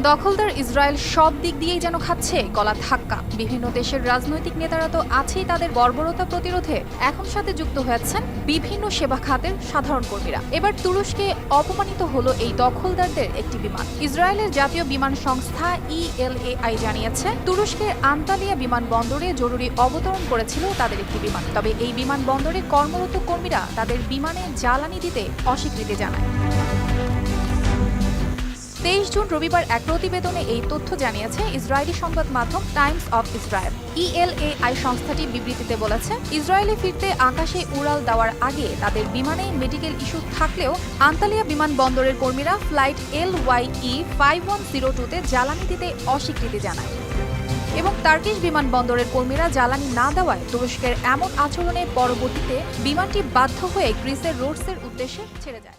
দখলদার ইসরায়েল সব দিক দিয়েই যেন খাচ্ছে গলা ধাক্কা। বিভিন্ন দেশের রাজনৈতিক নেতারা তো আছেই তাদের বর্বরতা প্রতিরোধে, এখন সাথে যুক্ত হয়েছেন বিভিন্ন সেবা খাতের সাধারণ কর্মীরা। এবার তুরস্কে অপমানিত হলো এই দখলদারদের একটি বিমান। ইসরায়েলের জাতীয় বিমান সংস্থা ELAI জানিয়েছে, তুরস্কের আন্তালিয়া বিমানবন্দরে জরুরি অবতরণ করেছিল তাদের একটি বিমান। তবে এই বিমানবন্দরে কর্মরত কর্মীরা তাদের বিমানে জ্বালানি দিতে অস্বীকৃতি জানায়। 23 জুন রবিবার এক প্রতিবেদনে এই তথ্য জানিয়েছে ইসরায়েলি সংবাদ মাধ্যম টাইমস অফ ইসরায়েল। ELAI সংস্থাটি বিবৃতিতে বলেছে, ইসরায়েলে ফিরতে আকাশে উড়াল দেওয়ার আগে তাদের বিমানে মেডিকেল ইস্যু থাকলেও আন্তালিয়া বিমানবন্দরের কর্মীরা ফ্লাইট LYE 5102-তে জ্বালানি দিতে অস্বীকৃতি জানায় এবং টার্কিশ বিমানবন্দরের কর্মীরা জ্বালানি না দেওয়ায় তুরস্কের এমন আচরণে পরবর্তীতে বিমানটি বাধ্য হয়ে গ্রিসের রোডসের উদ্দেশ্যে ছেড়ে যায়।